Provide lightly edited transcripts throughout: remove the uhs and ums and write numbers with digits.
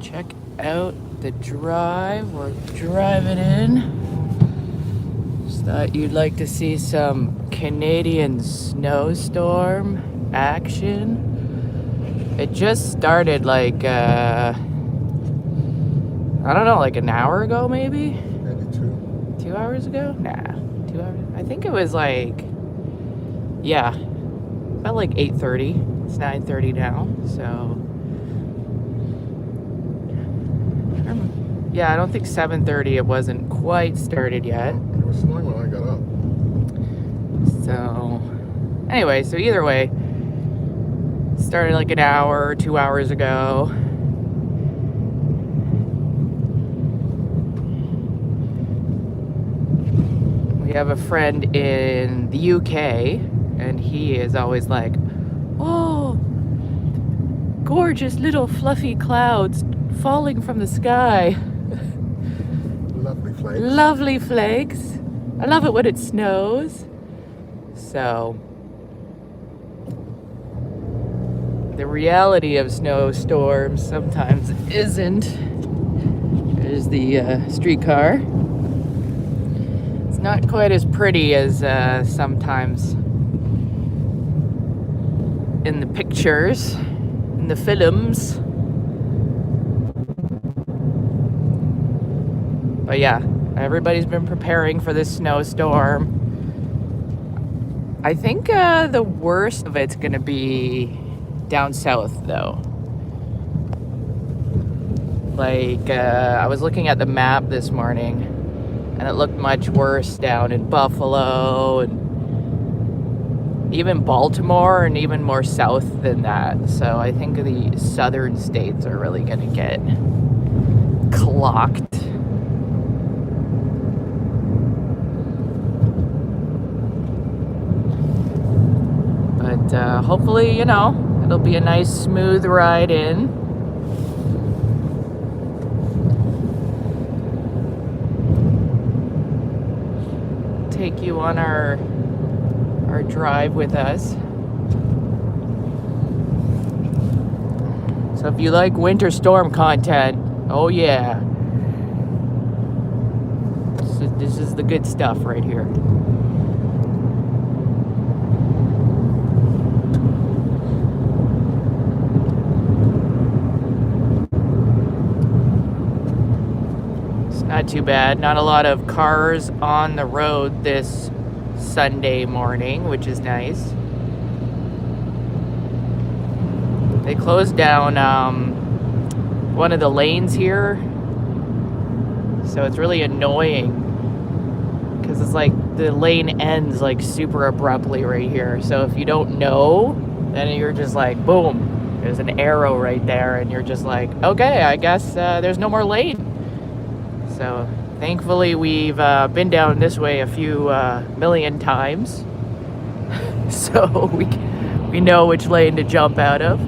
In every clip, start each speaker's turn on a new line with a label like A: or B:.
A: Check out the drive. We're driving in. Just thought you'd like to see some Canadian snowstorm action. It just started like, I don't know, like an hour ago maybe?
B: Maybe 2.
A: 2 hours ago? Nah, 2 hours. I think it was like, yeah, about like 8:30. It's 9:30 now, so. Yeah, I don't think 7:30. It wasn't quite started yet.
B: It was snowing when I got up.
A: So, anyway, so either way, started like an hour, 2 hours ago. We have a friend in the UK, and he is always like, oh, gorgeous little fluffy clouds falling from the sky.
B: Lovely flakes.
A: Lovely flakes. I love it when it snows. So, the reality of snowstorms sometimes isn't. There's the streetcar. It's not quite as pretty as sometimes in the pictures, in the films. But yeah, everybody's been preparing for this snowstorm. I think the worst of it's gonna be down south though. Like, I was looking at the map this morning and it looked much worse down in Buffalo and even Baltimore and even more south than that. So I think the southern states are really gonna get clocked. But hopefully, you know, it'll be a nice smooth ride in. Take you on our drive with us. So if you like winter storm content, oh yeah, this is the good stuff right here. Not too bad. Not a lot of cars on the road this Sunday morning, which is nice. They closed down one of the lanes here, so it's really annoying because it's like the lane ends like super abruptly right here. So if you don't know, then you're just like, boom, there's an arrow right there, and you're just like, okay, I guess there's no more lane. So thankfully we've been down this way a few million times, so we know which lane to jump out of.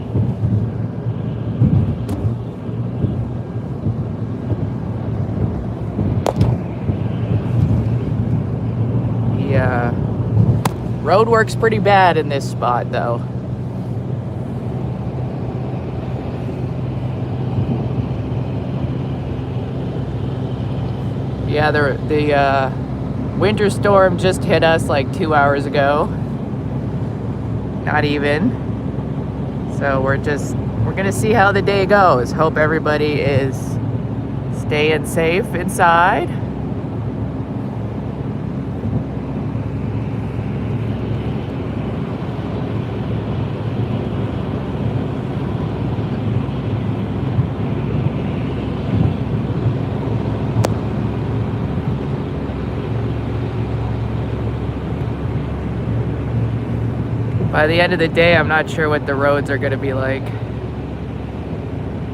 A: The road works pretty bad in this spot though. Yeah, the winter storm just hit us like 2 hours ago. Not even. So we're gonna see how the day goes. Hope everybody is staying safe inside. By the end of the day, I'm not sure what the roads are going to be like.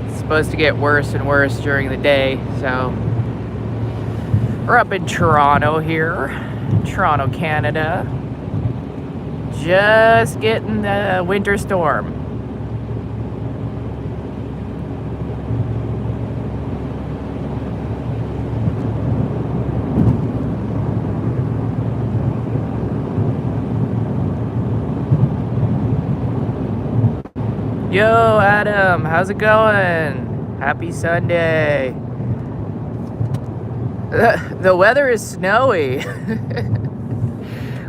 A: It's supposed to get worse and worse during the day, so we're up in Toronto here, Toronto, Canada. Just getting the winter storm. Yo, Adam, how's it going? Happy Sunday. The weather is snowy.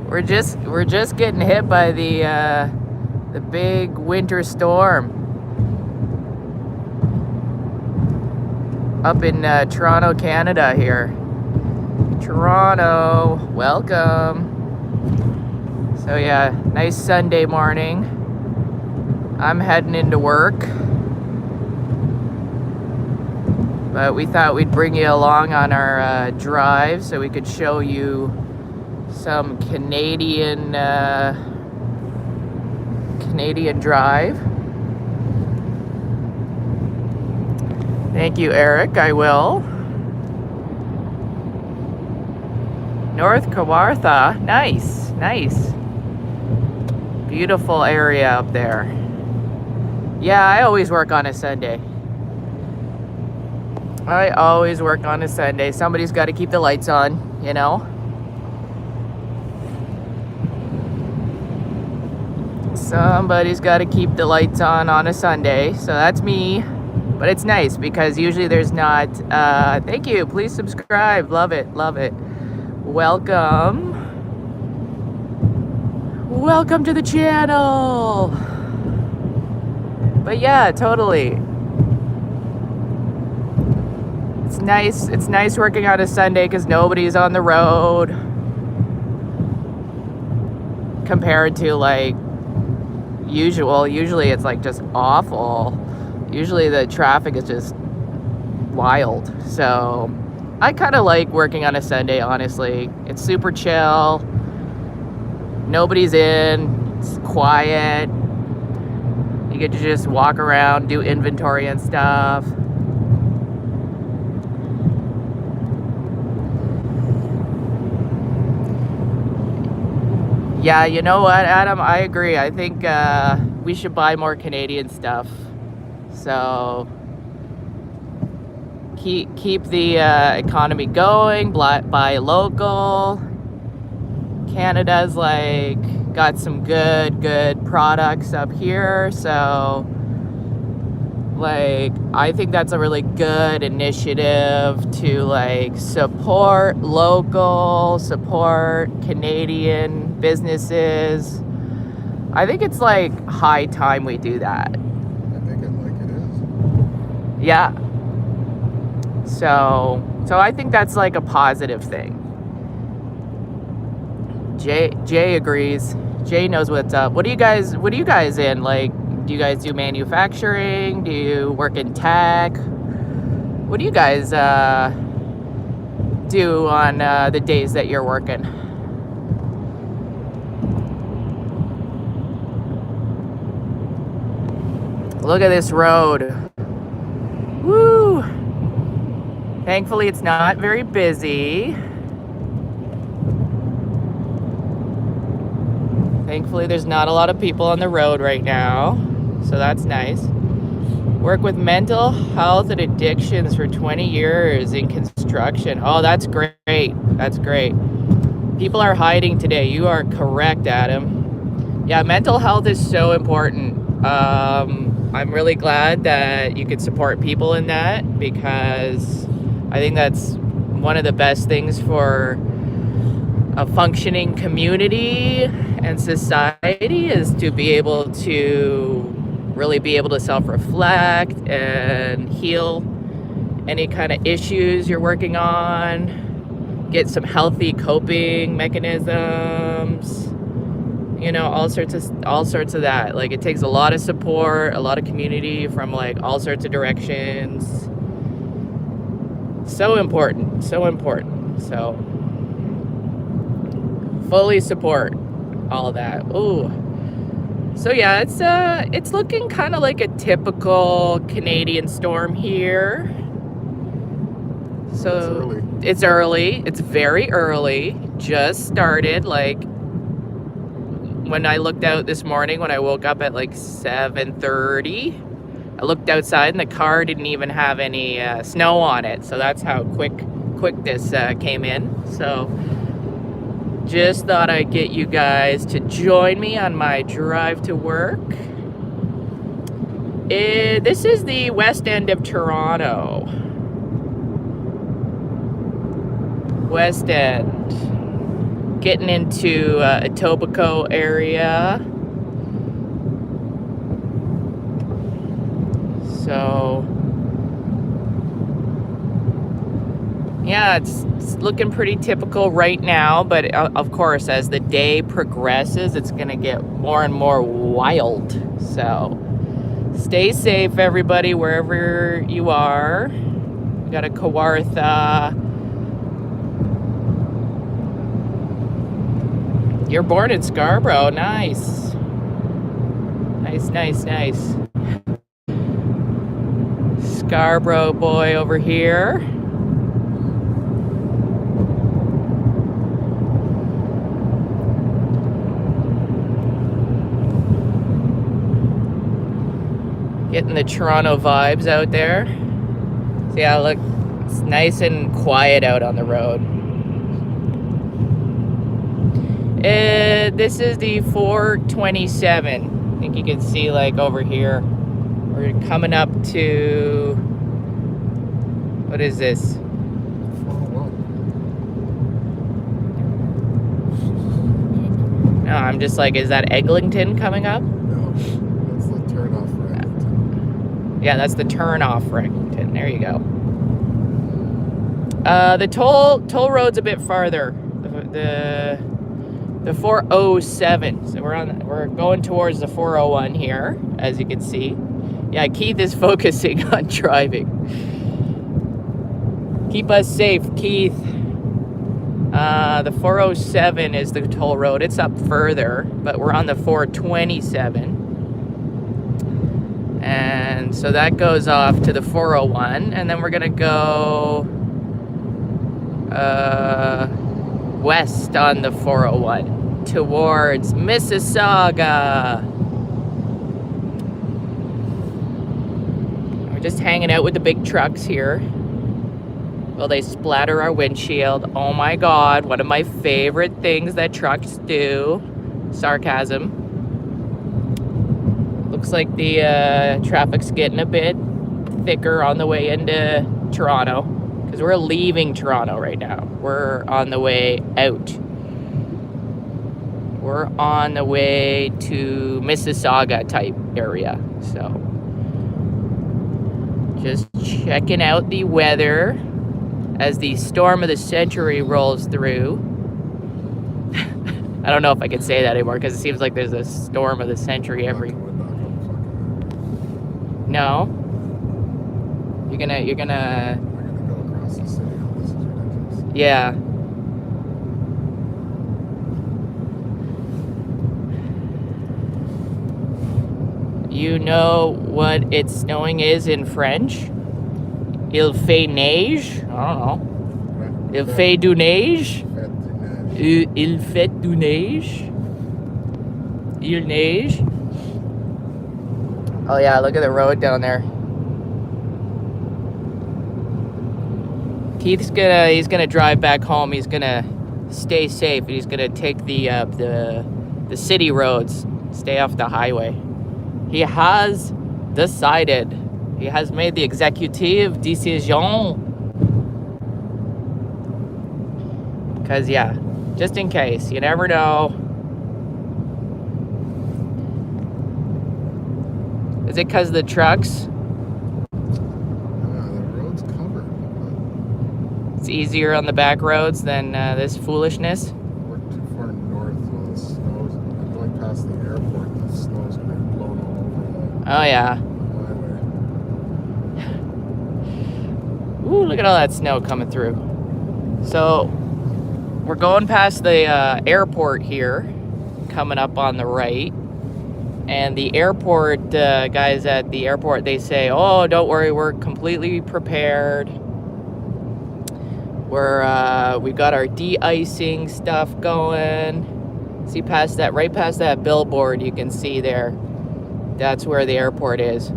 A: We're just getting hit by the big winter storm up in Toronto, Canada here. Toronto, welcome. So yeah, nice Sunday morning. I'm heading into work, but we thought we'd bring you along on our drive so we could show you some Canadian drive. Thank you, Eric. I will. North Kawartha, nice. Beautiful area up there. Yeah, I always work on a Sunday. Somebody's got to keep the lights on, you know? Somebody's got to keep the lights on a Sunday, so that's me. But it's nice because usually there's not. Thank you. Please subscribe. Love it. Welcome to the channel. But yeah, totally. It's nice working on a Sunday because nobody's on the road compared to like usual. Usually it's like just awful. Usually the traffic is just wild. So I kind of like working on a Sunday, honestly. It's super chill. Nobody's in. It's quiet. You get to just walk around, do inventory and stuff. Yeah, you know what, Adam? I agree. I think we should buy more Canadian stuff. So keep the economy going. Buy local. Canada's like got some good products up here. So like I think that's a really good initiative to like support local, support Canadian businesses. I think it's like high time we do that.
B: I think it like it is.
A: Yeah. So I think that's like a positive thing. Jay agrees. Jay knows what's up. What do you guys in? Like, do you guys do manufacturing? Do you work in tech? What do you guys do on the days that you're working? Look at this road. Woo! Thankfully, it's not very busy. Thankfully, there's not a lot of people on the road right now, so that's nice. Work with mental health and addictions for 20 years in construction. Oh, that's great. That's great. People are hiding today. You are correct, Adam. Yeah, mental health is so important. I'm really glad that you could support people in that because I think that's one of the best things for a functioning community and society is to be able to really be able to self-reflect and heal any kind of issues you're working on, get some healthy coping mechanisms, you know, all sorts of that. Like it takes a lot of support, a lot of community from like all sorts of directions. So important. So fully support all of that. Ooh. So yeah, it's looking kind of like a typical Canadian storm here. So it's early. It's very early. Just started. Like when I looked out this morning, when I woke up at like 7:30, I looked outside and the car didn't even have any snow on it. So that's how quick this came in. So just thought I'd get you guys to join me on my drive to work. This is the west end of Toronto. West end. Getting into Etobicoke area. So, yeah, it's looking pretty typical right now, but of course, as the day progresses, it's going to get more and more wild. So, stay safe, everybody, wherever you are. We got a Kawartha. You're born in Scarborough. Nice. Nice. Scarborough boy over here. Getting the Toronto vibes out there. See how look, it's nice and quiet out on the road. This is the 427. I think you can see like over here. We're coming up to, what is this? No, I'm just like, is that Eglinton coming up?
B: No, that's the turnoff for Eglinton.
A: Yeah, that's the turnoff for Eglinton. There you go. The toll road's a bit farther. The 407. So we're going towards the 401 here, as you can see. Yeah, Keith is focusing on driving. Keep us safe, Keith. The 407 is the toll road. It's up further, but we're on the 427. And so that goes off to the 401, and then we're gonna go west on the 401 towards Mississauga. We're just hanging out with the big trucks here. Well, they splatter our windshield. Oh my God, one of my favorite things that trucks do. Sarcasm. Looks like the traffic's getting a bit thicker on the way into Toronto, because we're leaving Toronto right now. We're on the way out. We're on the way to Mississauga type area. So, just checking out the weather as the storm of the century rolls through. I don't know if I can say that anymore because it seems like there's a storm of the century every. No. You're gonna.
B: We're gonna go across the city. This is ridiculous.
A: Yeah. You know what it's snowing is in French? Il fait neige. I don't know. Il fait du neige. Il fait du neige. Il neige. Oh yeah, look at the road down there. Keith's he's gonna drive back home. He's gonna stay safe. He's gonna take the city roads. Stay off the highway. He has decided. He has made the executive decision. Because, yeah, just in case. You never know. Is it because of the trucks?
B: The road's covered.
A: It's easier on the back roads than this foolishness?
B: We're too far north while the snow's going past the airport. The snow's going to be blown all over the
A: Oh, yeah.
B: highway.
A: Ooh, look at all that snow coming through. So, we're going past the airport here, coming up on the right. And the airport, guys at the airport, they say, oh, don't worry, we're completely prepared. We've got our de-icing stuff going. See past that, right past that billboard you can see there. That's where the airport is.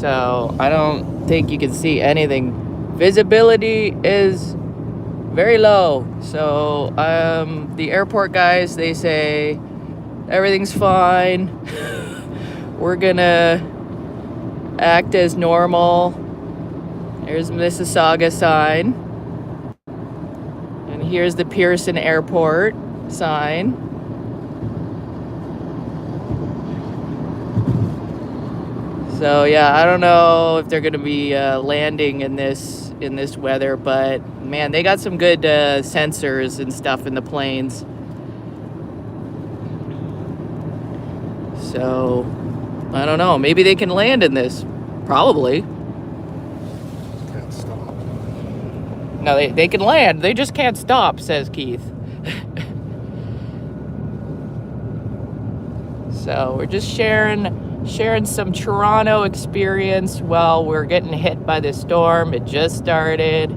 A: So I don't think you can see anything. Visibility is very low. So the airport guys, they say Everything's fine. We're gonna act as normal. There's Mississauga sign. And here's the Pearson Airport sign. So yeah, I don't know if they're gonna be landing in this weather, but man, they got some good sensors and stuff in the planes. So I don't know. Maybe they can land in this. Probably.
B: Can't stop.
A: No, they can land. They just can't stop, says Keith. So we're just sharing some Toronto experience while we're getting hit by this storm. It just started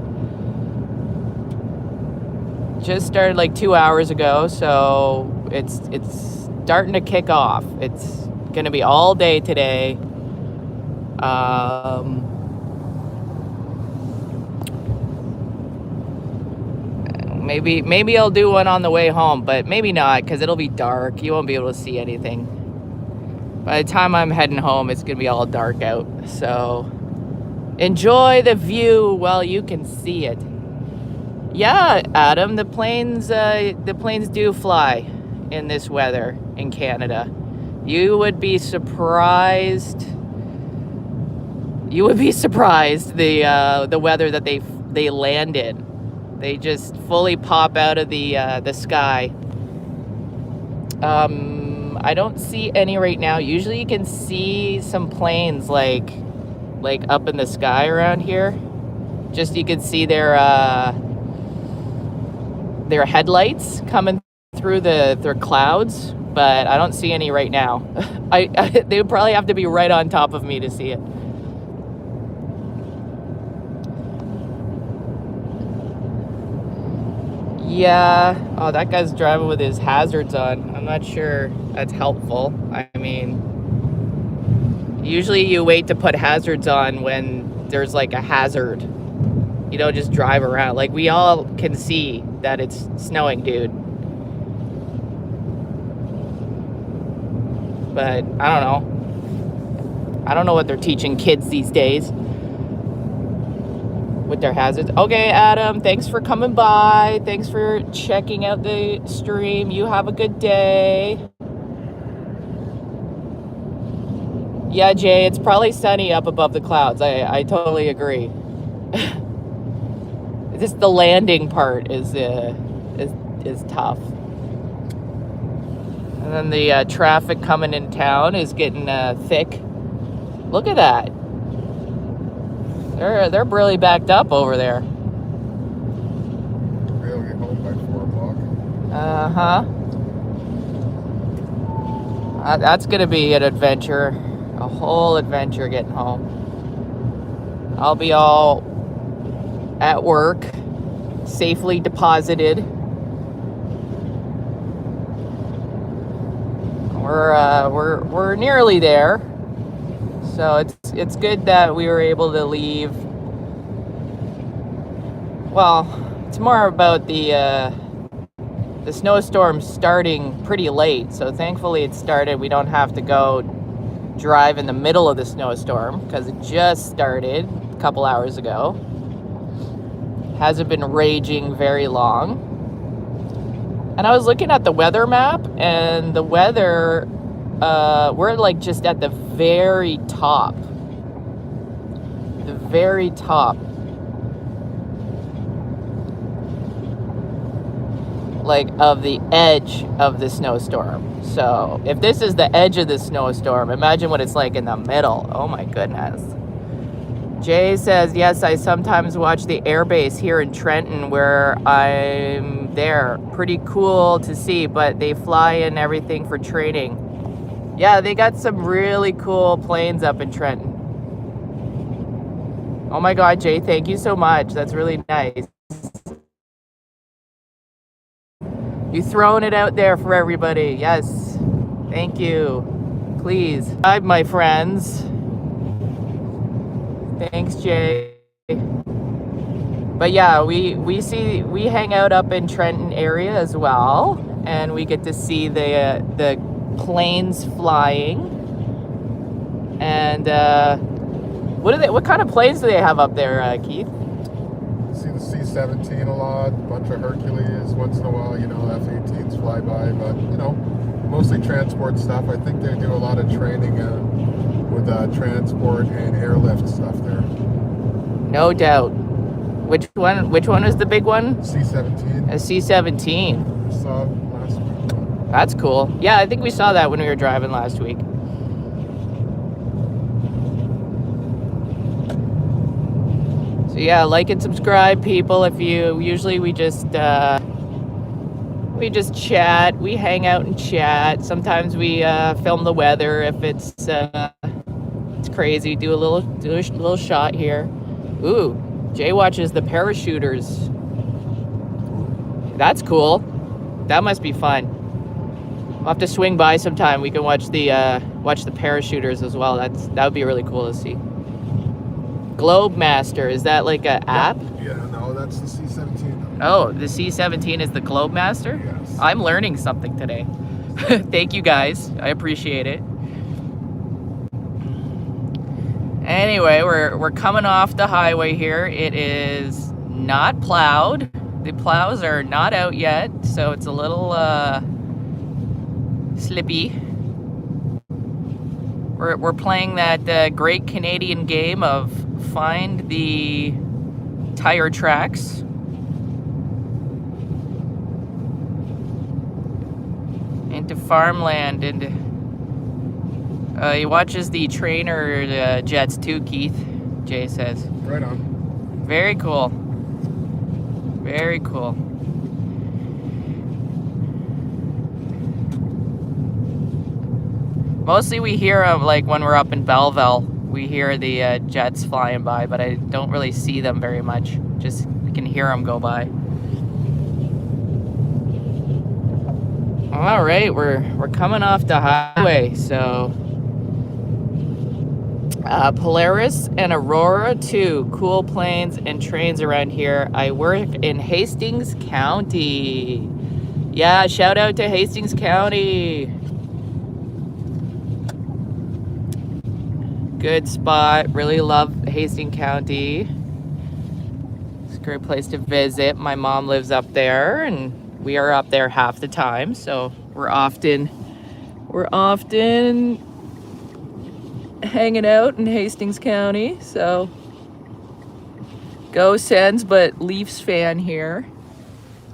A: like 2 hours ago, so it's starting to kick off. It's gonna be all day today. Maybe I'll do one on the way home, but maybe not, because it'll be dark. You won't be able to see anything. By the time I'm heading home, it's gonna be all dark out. So enjoy the view while you can see it. Yeah, Adam, the planes do fly in this weather in Canada. You would be surprised. The weather that they land in. They just fully pop out of the sky. I don't see any right now. Usually you can see some planes like up in the sky around here. Just you can see their headlights coming through their clouds, but I don't see any right now. They would probably have to be right on top of me to see it. Yeah. Oh, that guy's driving with his hazards on. I'm not sure that's helpful. I mean, usually you wait to put hazards on when there's like a hazard. You don't just drive around. Like, we all can see that it's snowing, dude. But I don't know. I don't know what they're teaching kids these days with their hazards. Okay, Adam, thanks for coming by. Thanks for checking out the stream. You have a good day. Yeah, Jay, it's probably sunny up above the clouds. I totally agree. Just the landing part is tough. And then the traffic coming in town is getting thick. Look at that. They're really backed up over there.
B: We'll get home by 4 o'clock.
A: That's gonna be an adventure, a whole adventure getting home. I'll be all at work, safely deposited. We're nearly there. So it's good that we were able to leave. Well, it's more about the snowstorm starting pretty late. So thankfully it started. We don't have to go drive in the middle of the snowstorm because it just started a couple hours ago. Hasn't been raging very long. And I was looking at the weather map, and the weather, we're like just at the very top. The very top. Like of the edge of the snowstorm. So if this is the edge of the snowstorm, imagine what it's like in the middle. Oh my goodness. Jay says, yes, I sometimes watch the airbase here in Trenton where I'm there. Pretty cool to see, but they fly in everything for training. Yeah, they got some really cool planes up in Trenton. Oh my God, Jay, thank you so much. That's really nice. You throwing it out there for everybody. Yes, thank you. Please, hi, my friends. Thanks, Jay. But yeah, we hang out up in Trenton area as well, and we get to see the planes flying. And what kind of planes do they have up there, Keith?
B: You see the C-17 a lot, a bunch of Hercules. Once in a while, F-18s fly by, but mostly transport stuff. I think they do a lot of training with transport and airlift stuff there.
A: No doubt. Which one is the big one?
B: C-17.
A: A C-17.
B: I saw last week.
A: That's cool. Yeah, I think we saw that when we were driving last week. So yeah, like and subscribe, people. Usually we just chat, we hang out and chat. Sometimes we film the weather if it's crazy. Do a little shot here. Ooh, Jay watches the parachuters. That's cool. That must be fun. We'll have to swing by sometime. We can watch the parachuters as well. That would be really cool to see. Globe Master, is that like an app?
B: Yeah, no, that's the C-17.
A: Oh, the C-17 is the Globe Master?
B: Yes.
A: I'm learning something today. Thank you guys. I appreciate it. Anyway, we're coming off the highway here. It is not plowed. The plows are not out yet, so it's a little slippy. We're playing that great Canadian game of find the tire tracks. Into farmland, and he watches the trainer jets too, Keith. Jay says.
B: Right on.
A: Very cool. Very cool. Mostly we hear them like when we're up in Belleville. We hear the jets flying by, but I don't really see them very much. Just we can hear them go by. All right, we're coming off the highway, so Polaris and Aurora, two cool planes and trains around here. I work in Hastings County. Yeah, shout out to Hastings County. Good spot. Really love Hastings County. It's a great place to visit. My mom lives up there, and we are up there half the time, so we're often hanging out in Hastings County. So go Sens, but Leafs fan here.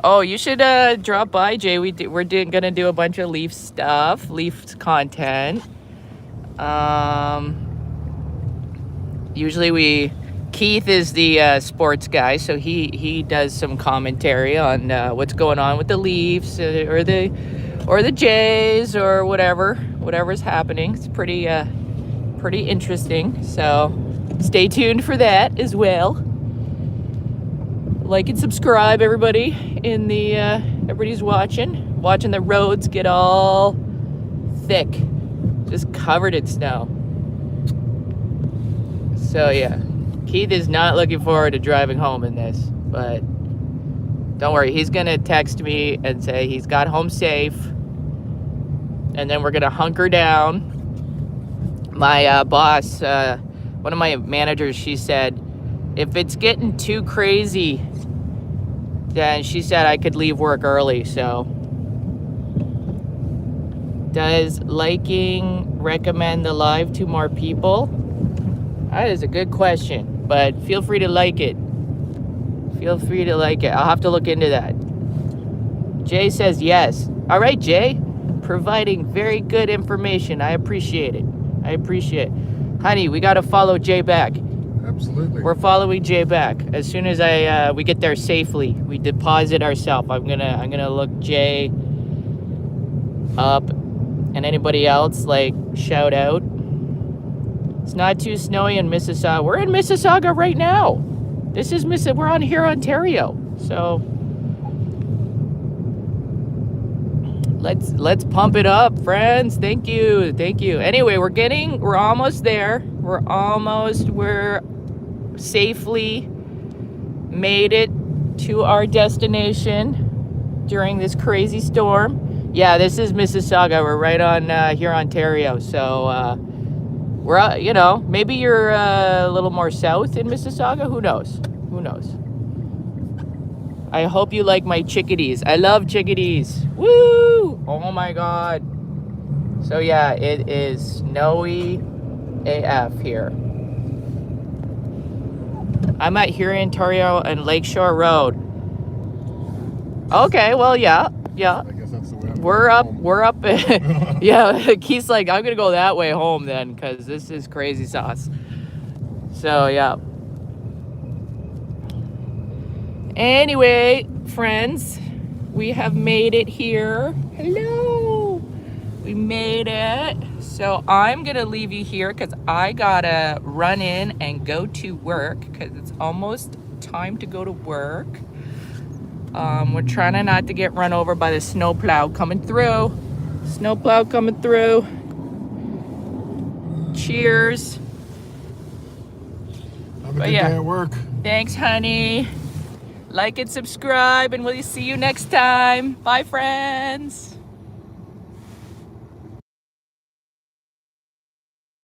A: Oh, you should drop by, Jay. We're gonna do a bunch of Leafs stuff, Leafs content. Usually Keith is the sports guy, so he does some commentary on what's going on with the Leafs or the Jays or whatever's happening. It's pretty interesting. So stay tuned for that as well. Like and subscribe, everybody. Everybody's watching the roads get all thick, just covered in snow. So yeah, Keith is not looking forward to driving home in this, but don't worry, he's gonna text me and say he's got home safe, and then we're gonna hunker down. My boss, one of my managers, she said, if it's getting too crazy, then she said I could leave work early. So does liking recommend the live to more people? That is a good question, but feel free to like it. Feel free to like it. I'll have to look into that. Jay says yes. All right, Jay. Providing very good information. I appreciate it. Honey, we got to follow Jay back.
B: Absolutely.
A: We're following Jay back. As soon as we get there safely, we deposit ourselves. I'm gonna look Jay up, and anybody else, like, shout out. It's not too snowy in Mississauga. We're in Mississauga right now. This is we're on here, Ontario. So let's pump it up, friends. Thank you. Anyway, we're almost there. We're safely made it to our destination during this crazy storm. Yeah, this is Mississauga. We're right on here, Ontario. So we're, you know, maybe you're a little more south in Mississauga. Who knows? Who knows? I hope you like my chickadees. I love chickadees. Woo! Oh my God. So yeah, it is snowy AF here. I'm at here in Ontario and Lakeshore Road. Okay, well, yeah.
B: I guess that's the way I'm
A: We're
B: going
A: up.
B: home.
A: Yeah, Keith's like, I'm gonna go that way home then, because this is crazy sauce. So yeah. Anyway, friends, we have made it here. Hello. We made it. So I'm gonna leave you here because I gotta run in and go to work because it's almost time to go to work. We're trying not to get run over by the snowplow coming through. Snowplow coming through. Cheers.
B: Have a
A: But
B: good
A: yeah.
B: day at work.
A: Thanks, honey. Like and subscribe, and we'll see you next time. Bye, friends.